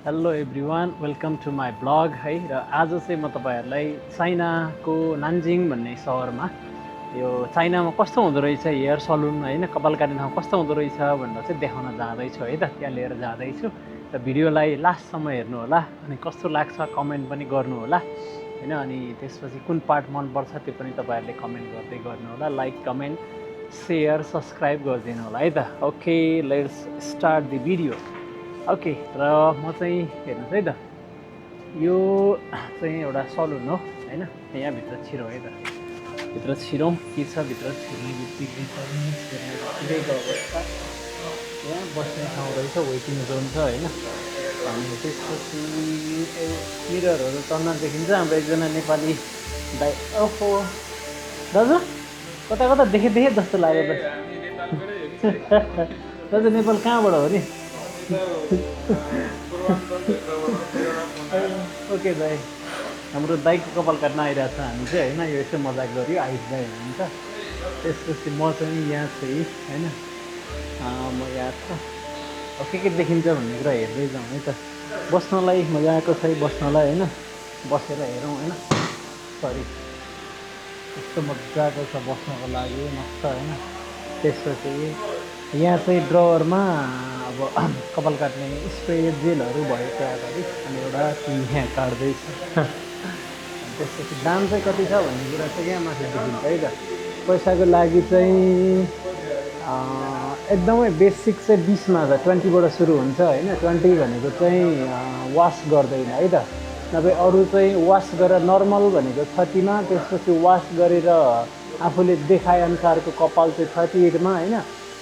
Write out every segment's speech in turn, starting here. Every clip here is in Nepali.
Hello everyone, welcome to my blog है। र आज चाहिँ म तपाईँहरूलाई चाइनाको नान्जिङ भन्ने सहरमा यो चाइनामा कस्तो हुँदो रहेछ हेयर सलुन होइन, कपाल काट्ने ठाउँ कस्तो हुँदो रहेछ भनेर चाहिँ देखाउन जाँदैछु है त। त्यहाँ लिएर जाँदैछु र भिडियोलाई लास्टसम्म हेर्नु होला, अनि कस्तो लाग्छ कमेन्ट पनि गर्नु होला होइन। अनि त्यसपछि कुन पार्ट मनपर्छ त्यो पनि तपाईँहरूले कमेन्ट गर्दै गर्नु होला, लाइक कमेन्ट सेयर सब्सक्राइब गरिदिनु होला है त। Okay, let's start the video. Okay, र म चाहिँ हेर्नुहोस् है त, यो चाहिँ एउटा सलुन हो होइन। यहाँभित्र छिरौँ है त, भित्र छिरौँ। के छ भित्र छिर्ने बित्तिकै छिरेको अवस्था। यहाँ बस्ने ठाउँ रहेछ, वेटिङ जोन छ होइन। अनि त्यसपछि मिररहरू टन्न देखिन्छ। हाम्रो एकजना नेपाली दाइ, ओहो दाजु कता कता देखेँ जस्तो लाग्यो त। दाजु नेपाल कहाँबाट हो नि? ओके दाइ, हाम्रो दाइको कपाल काट्न आइरहेको छ हामी चाहिँ होइन। यो यसो मजाक गऱ्यो, आइस दाइ हुनुहुन्छ। त्यसपछि म चाहिँ यहाँ चाहिँ होइन, म यहाँ छ। के देखिन्छ भन्ने कुरा हेर्दै जाउँ है त। बस्नलाई मजाको छ बस्नलाई होइन, बसेर हेरौँ होइन। सरी, यस्तो मजाको छ बस्नको लागि मस्त होइन। त्यसपछि यहाँ चाहिँ ड्रवरमा अब कपाल काट्ने स्प्रे जेलहरू भयो त्यहाँ अगाडि, अनि एउटा यहाँ काट्दैछ। त्यसपछि दाम चाहिँ कति छ भन्ने कुरा चाहिँ यहाँ माथि देखिन्छ है त। पैसाको लागि चाहिँ एकदमै बेसिक चाहिँ 20मा छ, 20बाट सुरु हुन्छ होइन। 20 भनेको चाहिँ वास गर्दैन है त। नभए अरू चाहिँ वास गरेर नर्मल भनेको 30मा, त्यसपछि वास गरेर आफूले देखाएअनुसारको कपाल चाहिँ 38मा होइन।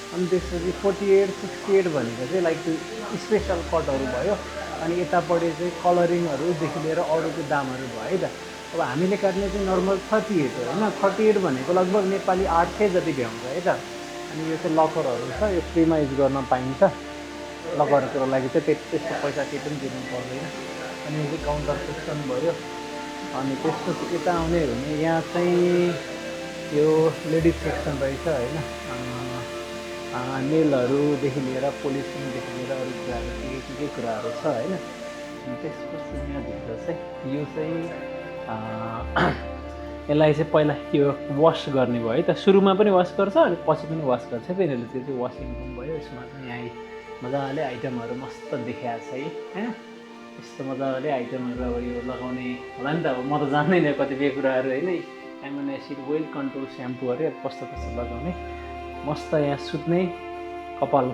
अनि त्यसपछि 48, 68 भनेको चाहिँ लाइक स्पेसल कटहरू भयो। अनि यतापट्टि चाहिँ कलरिङहरूदेखि लिएर अरूको दामहरू भयो है त। अब हामीले काट्ने चाहिँ नर्मल 38 हो होइन। 38 भनेको लगभग नेपाली 800 जति भ्याउँछ है त। अनि यो चाहिँ लकरहरू छ, यो फ्रीमा युज गर्न पाइन्छ। लकरहरूको लागि चाहिँ त्यस्तो पैसा केही पनि दिनु पर्दैन। अनि यो चाहिँ काउन्टर सेक्सन भयो। अनि त्यसपछि यता आउने हो भने यहाँ चाहिँ यो लेडिज सेक्सन रहेछ होइन। नेलहरूदेखि लिएर पोलिसिङदेखि लिएर अरू कुराहरू के कुराहरू छ होइन। त्यसपछि यहाँभित्र चाहिँ यो चाहिँ यसलाई चाहिँ पहिला यो वास गर्ने भयो है त। सुरुमा पनि वास गर्छ अनि पछि पनि वास गर्छ। तिनीहरूले त्यो चाहिँ वासिङ रुम भयो। यसमा चाहिँ यहाँ मजाले आइटमहरू मस्त देखाएको छ है होइन। यस्तो मजाले आइटमहरू अब यो लगाउने होला नि त। अब म त जान्दैन कतिपय कुराहरू होइन। एमएन एसिड वेल कन्ट्रोल स्याम्पूहरू कस्तो कस्तो लगाउने। मस्त यहाँ सुत्ने, कपाल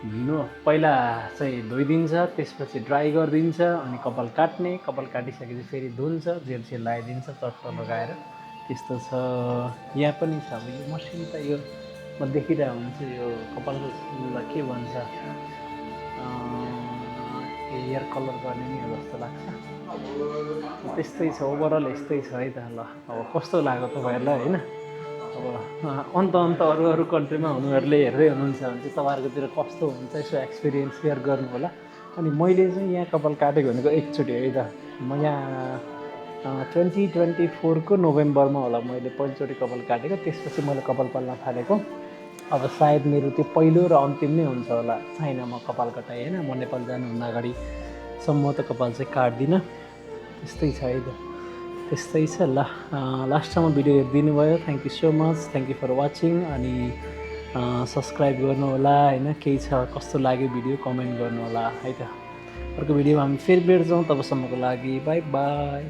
धुनु पहिला चाहिँ धोइदिन्छ, त्यसपछि ड्राई गरिदिन्छ, अनि कपाल काट्ने, कपाल काटिसकेपछि फेरि धुन्छ, जेल सेल लगाइदिन्छ चट्ट लगाएर। त्यस्तो छ। यहाँ पनि छ अब यो मसिन त, यो म देखिरहेको हुन्छु। यो कपालको के भन्छ, हेयर कलर गर्ने नि हो जस्तो लाग्छ। त्यस्तै छ, ओभरअल यस्तै छ है त। ल अब कस्तो लाग्यो तपाईँहरूलाई होइन। अब अन्त अरू कन्ट्रीमा हुनुहरूले हेर्दै हुनुहुन्छ भने चाहिँ तपाईँहरूकोतिर कस्तो हुन्छ यसो एक्सपिरियन्स सेयर गर्नु होला। अनि मैले चाहिँ यहाँ कपाल काटेको भनेको एकचोटि है त। म यहाँ 2024को नोभेम्बरमा होला मैले पहिलोचोटि कपाल काटेको। त्यसपछि मैले कपाल पाल्न थालेको। अब सायद मेरो त्यो पहिलो र अन्तिम नै हुन्छ होला चाइनामा कपाल कटाइ होइन। म नेपाल जानुभन्दा अगाडिसम्म त कपाल चाहिँ काट्दिनँ। त्यस्तै छ है त, त्यस्तै छ। ल लास्टसम्म भिडियो हेरिदिनु भयो, thank you so much, thank you for watching. अनि सब्सक्राइब गर्नु होला होइन। केही छ कस्तो लाग्यो भिडियो कमेन्ट गर्नु होला है त। अर्को भिडियोमा हामी फेरि भेट्छौँ, तबसम्मको लागि बाई बाई।